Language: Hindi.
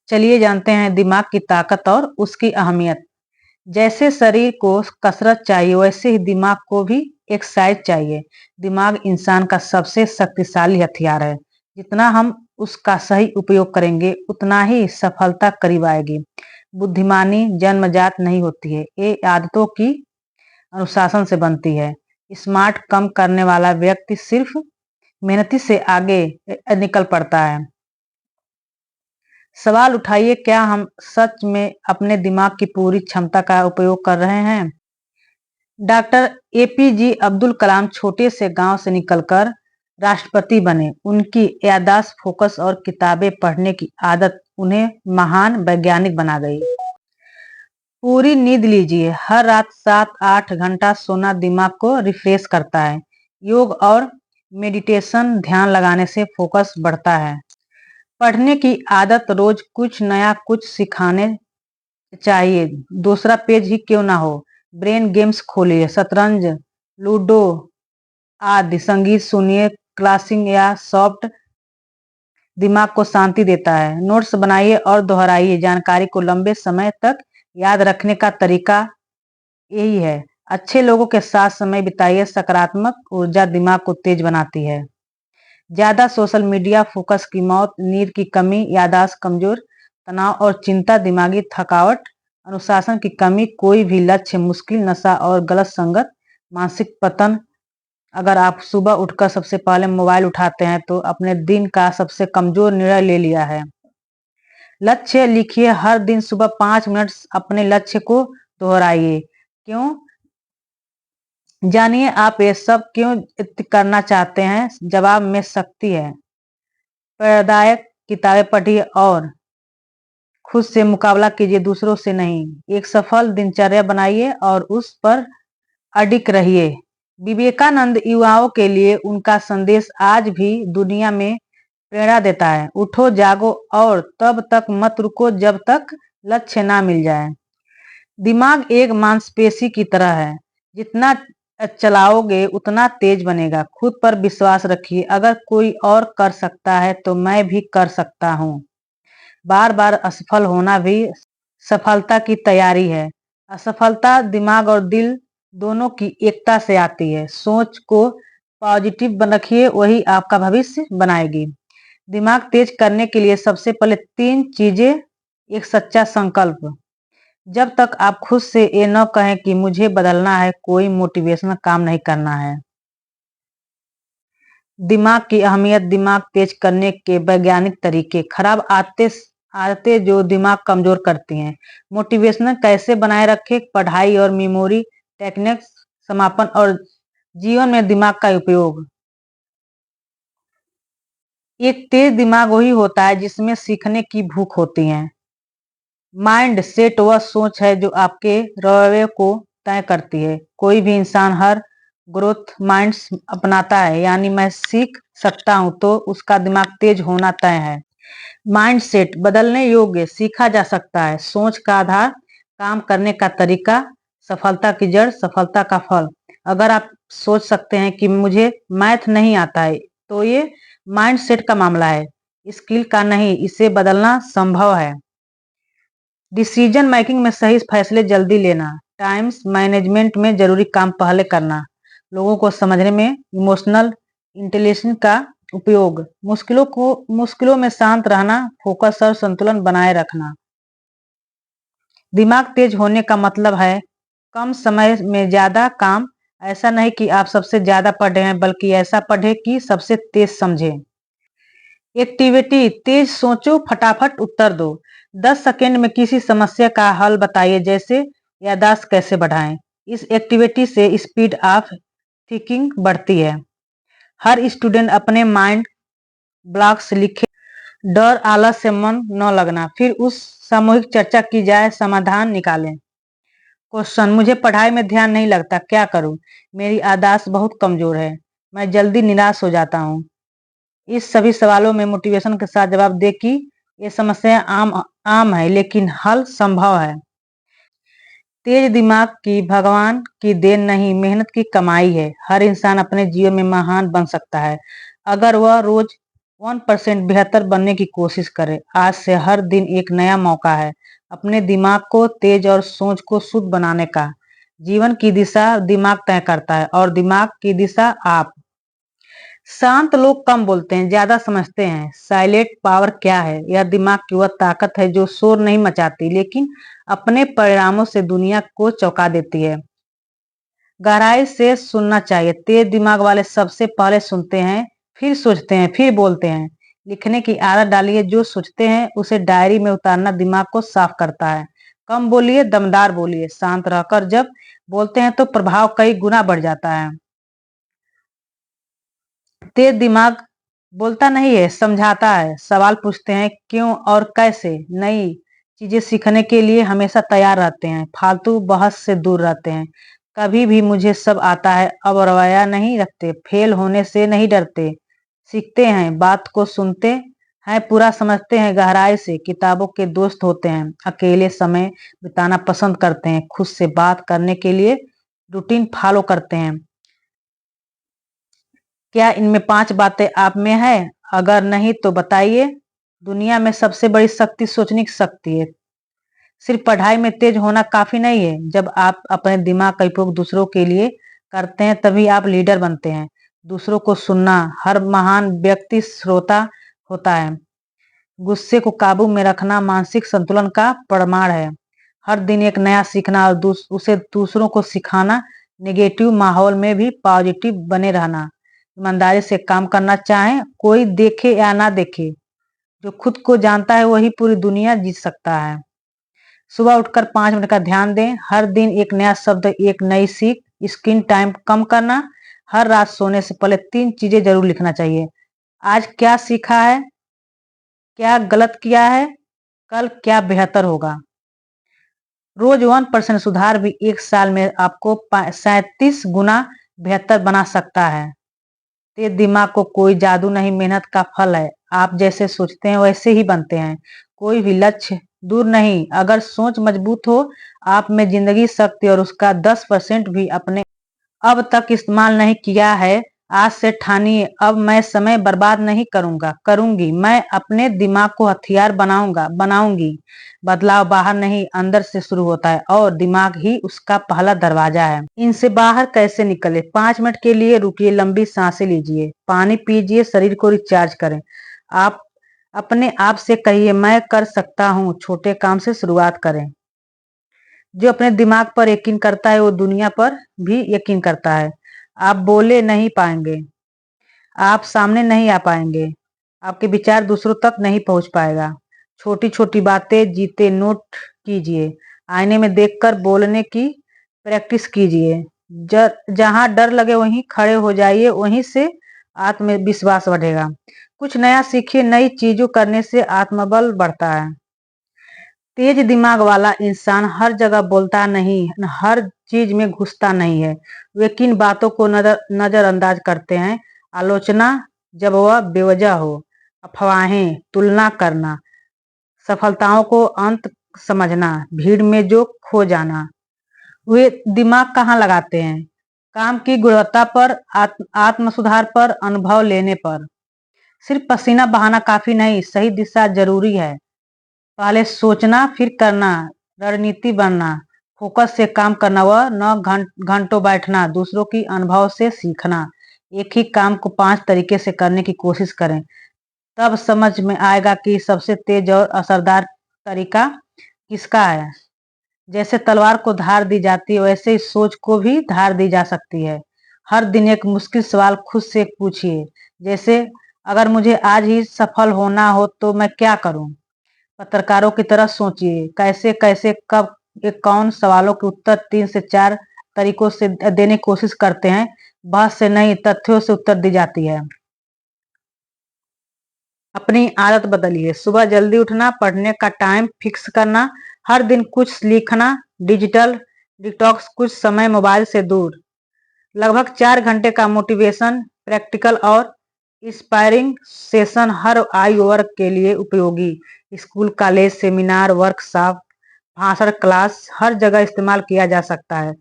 चलिए जानते हैं दिमाग की ताकत और उसकी अहमियत। जैसे शरीर को कसरत चाहिए वैसे ही दिमाग को भी एक्सरसाइज चाहिए। दिमाग इंसान का सबसे शक्तिशाली हथियार है। जितना हम उसका सही उपयोग करेंगे उतना ही सफलता करीब आएगी। बुद्धिमानी जन्मजात नहीं होती है, ये आदतों की अनुशासन से बनती है। स्मार्ट कम करने वाला व्यक्ति सिर्फ मेहनती से आगे निकल पड़ता है। सवाल उठाइए, क्या हम सच में अपने दिमाग की पूरी क्षमता का उपयोग कर रहे हैं? डॉक्टर एपीजे अब्दुल कलाम छोटे से गांव से निकलकर राष्ट्रपति बने। उनकी याददाश्त, फोकस और किताबें पढ़ने की आदत उन्हें महान वैज्ञानिक बना गई। पूरी नींद लीजिए। हर रात 7-8 घंटा सोना दिमाग को रिफ्रेश करता है। योग और मेडिटेशन ध्यान लगाने से फोकस बढ़ता है। पढ़ने की आदत, रोज कुछ नया कुछ सिखाने चाहिए, दूसरा पेज ही क्यों ना हो। ब्रेन गेम्स खोलिए, शतरंज, लूडो आदि। संगीत सुनिए, क्लासिक या सॉफ्ट, दिमाग को शांति देता है। नोट्स बनाइए और दोहराइए, जानकारी को लंबे समय तक याद रखने का तरीका यही है। अच्छे लोगों के साथ समय बिताइए, सकारात्मक ऊर्जा दिमाग को तेज बनाती है। ज्यादा सोशल मीडिया, फोकस की मौत, नींद की कमी, याददाश्त कमजोर, तनाव और चिंता, दिमागी थकावट, अनुशासन की कमी, कोई भी लक्ष्य मुश्किल, नशा और गलत संगत, मानसिक पतन। अगर आप सुबह उठकर सबसे पहले मोबाइल उठाते हैं तो अपने दिन का सबसे कमजोर निर्णय ले लिया है। लक्ष्य लिखिए, हर दिन सुबह 5 मिनट अपने लक्ष्य को दोहराइए। क्यों? जानिए आप ये सब क्यों करना चाहते हैं। जवाब में शक्ति है। प्रेरणादायक किताबें पढ़िए और खुद से मुकाबला कीजिए, दूसरों से नहीं। एक सफल दिनचर्या बनाइए और उस पर अडिग रहिए। विवेकानंद युवाओं के लिए उनका संदेश आज भी दुनिया में प्रेरणा देता है। उठो, जागो और तब तक मत रुको जब तक लक्ष्य ना मिल जाए। दिमाग एक मांसपेशी की तरह है, जितना चलाओगे उतना तेज बनेगा। खुद पर विश्वास रखिए, अगर कोई और कर सकता है तो मैं भी कर सकता हूँ। बार बार असफल होना भी सफलता की तैयारी है। असफलता दिमाग और दिल दोनों की एकता से आती है। सोच को पॉजिटिव रखिए, वही आपका भविष्य बनाएगी। दिमाग तेज करने के लिए सबसे पहले 3 चीजें। एक सच्चा संकल्प। जब तक आप खुद से ये न कहें कि मुझे बदलना है, कोई मोटिवेशनल काम नहीं करना है। दिमाग की अहमियत, दिमाग तेज करने के वैज्ञानिक तरीके। खराब आदतें जो दिमाग कमजोर करती हैं। मोटिवेशनल कैसे बनाए रखें, पढ़ाई और मेमोरी टेक्निक्स, समापन और जीवन में दिमाग का उपयोग। एक तेज दिमाग वही होता है जिसमें सीखने की भूख होती है। माइंड सेट वह सोच है जो आपके रवैये को तय करती है। कोई भी इंसान हर ग्रोथ माइंड्स अपनाता है, यानी मैं सीख सकता हूं, तो उसका दिमाग तेज होना तय है। माइंड सेट बदलने योग्य, सीखा जा सकता है। सोच का आधार, काम करने का तरीका, सफलता की जड़, सफलता का फल। अगर आप सोच सकते हैं कि मुझे मैथ नहीं आता है, तो ये माइंड सेट का मामला है, स्किल का नहीं। इसे बदलना संभव है। डिसीजन मेकिंग में सही फैसले जल्दी लेना। टाइम्स मैनेजमेंट में जरूरी काम पहले करना। लोगों को समझने में इमोशनल इंटेलिजेंस का उपयोग। मुश्किलों में शांत रहना, फोकस और संतुलन बनाए रखना। दिमाग तेज होने का मतलब है कम समय में ज्यादा काम। ऐसा नहीं कि आप सबसे ज्यादा पढ़े हैं, बल्कि ऐसा पढ़े कि सबसे तेज समझे। एक्टिविटी, तेज सोचो, फटाफट उत्तर दो। 10 सेकंड में किसी समस्या का हल बताइए, जैसे याददाश्त कैसे बढ़ाएं। इस एक्टिविटी से स्पीड ऑफ थिंकिंग बढ़ती है। हर स्टूडेंट अपने माइंड ब्लॉक्स लिखे। डर, आलस से मन न लगना। फिर उस सामूहिक चर्चा की जाए, समाधान निकालें। क्वेश्चन, मुझे पढ़ाई में ध्यान नहीं लगता, क्या करूं? मेरी याददाश्त बहुत कमजोर है, मैं जल्दी निराश हो जाता हूं। इस सभी सवालों में मोटिवेशन के साथ जवाब दे कि ये समस्या आम है, लेकिन हल संभव है। तेज दिमाग की भगवान की देन नहीं, मेहनत की कमाई है। हर इंसान अपने जीवन में महान बन सकता है, अगर वह रोज 1% बेहतर बनने की कोशिश करें। आज से हर दिन एक नया मौका है अपने दिमाग को तेज और सोच को शुद्ध बनाने का। जीवन की दिशा दिमाग तय करता है और दिमाग की दिशा आप। शांत लोग कम बोलते हैं, ज्यादा समझते हैं। साइलेंट पावर क्या है? यह दिमाग की वह ताकत है जो शोर नहीं मचाती लेकिन अपने परिणामों से दुनिया को चौंका देती है। गहराई से सुनना चाहिए। तेज दिमाग वाले सबसे पहले सुनते हैं, फिर सोचते हैं, फिर बोलते हैं। लिखने की आदत डालिए। जो सोचते हैं उसे डायरी में उतारना दिमाग को साफ करता है। कम बोलिए, दमदार बोलिए। शांत रहकर जब बोलते हैं तो प्रभाव कई गुना बढ़ जाता है। तेज दिमाग बोलता नहीं है, समझाता है। सवाल पूछते हैं, क्यों और कैसे। नई चीजें सीखने के लिए हमेशा तैयार रहते हैं। फालतू बहस से दूर रहते हैं। कभी भी मुझे सब आता है अब रवैया नहीं रखते। फेल होने से नहीं डरते, सीखते हैं। बात को सुनते हैं, पूरा समझते हैं। गहराई से किताबों के दोस्त होते हैं। अकेले समय बिताना पसंद करते हैं। खुद से बात करने के लिए रूटीन फॉलो करते हैं। क्या इनमें 5 बातें आप में है? अगर नहीं तो बताइए। दुनिया में सबसे बड़ी शक्ति सोचने की शक्ति है। सिर्फ पढ़ाई में तेज होना काफी नहीं है। जब आप अपने दिमाग का उपयोग दूसरों के लिए करते हैं तभी आप लीडर बनते हैं। दूसरों को सुनना, हर महान व्यक्ति श्रोता होता है। गुस्से को काबू में रखना मानसिक संतुलन का प्रमाण है। हर दिन एक नया सीखना और उसे दूसरों को सिखाना। नेगेटिव माहौल में भी पॉजिटिव बने रहना। ईमानदारी से काम करना, चाहे कोई देखे या ना देखे। जो खुद को जानता है वही पूरी दुनिया जीत सकता है। सुबह उठकर 5 मिनट का ध्यान दें। हर दिन एक नया शब्द, एक नई सीख। स्क्रीन टाइम कम करना। हर रात सोने से पहले 3 चीजें जरूर लिखना चाहिए। आज क्या सीखा है, क्या गलत किया है, कल क्या बेहतर होगा। रोज 1% सुधार भी 1 साल में आपको 37 गुना बेहतर बना सकता है। तेज दिमाग को कोई जादू नहीं, मेहनत का फल है। आप जैसे सोचते हैं वैसे ही बनते हैं। कोई भी लक्ष्य दूर नहीं। अगर सोच मजबूत हो, आप में जिंदगी शक्ति और उसका 10% भी अपने अब तक इस्तेमाल नहीं किया है। आज से ठानिए, अब मैं समय बर्बाद नहीं करूंगा, करूंगी। मैं अपने दिमाग को हथियार बनाऊंगा, बनाऊंगी। बदलाव बाहर नहीं, अंदर से शुरू होता है और दिमाग ही उसका पहला दरवाजा है। इनसे बाहर कैसे निकले? 5 मिनट के लिए रुकिए, लंबी सांसें लीजिए, पानी पीजिए, शरीर को रिचार्ज करें। आप अपने आप से कहिए, मैं कर सकता हूँ। छोटे काम से शुरुआत करें। जो अपने दिमाग पर यकीन करता है वो दुनिया पर भी यकीन करता है। आप बोले नहीं पाएंगे, आप सामने नहीं आ पाएंगे, आपके विचार दूसरों तक नहीं पहुंच पाएगा। छोटी छोटी बातें जीते नोट कीजिए। आईने में देखकर बोलने की प्रैक्टिस कीजिए। जहां डर लगे वहीं खड़े हो जाइए, वहीं से आत्मविश्वास बढ़ेगा। कुछ नया सीखिए। नई चीजों करने से आत्मबल बढ़ता है। तेज दिमाग वाला इंसान हर जगह बोलता नहीं, हर चीज में घुसता नहीं है। वे किन बातों को नजरअंदाज करते हैं? आलोचना जब वह बेवजह हो, अफवाहें, तुलना करना, सफलताओं को अंत समझना, भीड़ में जो खो जाना। वे दिमाग कहाँ लगाते हैं? काम की गुणवत्ता पर, आत्म सुधार पर, अनुभव लेने पर। सिर्फ पसीना बहाना काफी नहीं, सही दिशा जरूरी है। पहले सोचना फिर करना, रणनीति बनना, फोकस से काम करना, वह न घंटों बैठना, दूसरों की अनुभव से सीखना। एक ही काम को 5 तरीके से करने की कोशिश करें, तब समझ में आएगा कि सबसे तेज और असरदार तरीका किसका है। जैसे तलवार को धार दी जाती है वैसे ही सोच को भी धार दी जा सकती है। हर दिन एक मुश्किल सवाल खुद से पूछिए, जैसे अगर मुझे आज ही सफल होना हो तो मैं क्या करूं। पत्रकारों की तरह सोचिए, कैसे कैसे कब एक कौन सवालों के उत्तर 3 से 4 तरीकों से देने की कोशिश करते हैं। बहस से नहीं, तथ्यों से उत्तर दी जाती है। अपनी आदत बदलिए। सुबह जल्दी उठना, पढ़ने का टाइम फिक्स करना, हर दिन कुछ लिखना, डिजिटल डिटॉक्स, कुछ समय मोबाइल से दूर। लगभग 4 घंटे का मोटिवेशन, प्रैक्टिकल और इंस्पायरिंग सेशन हर आयु वर्ग के लिए उपयोगी। स्कूल, कॉलेज, सेमिनार, वर्कशॉप, भाषण, क्लास, हर जगह इस्तेमाल किया जा सकता है।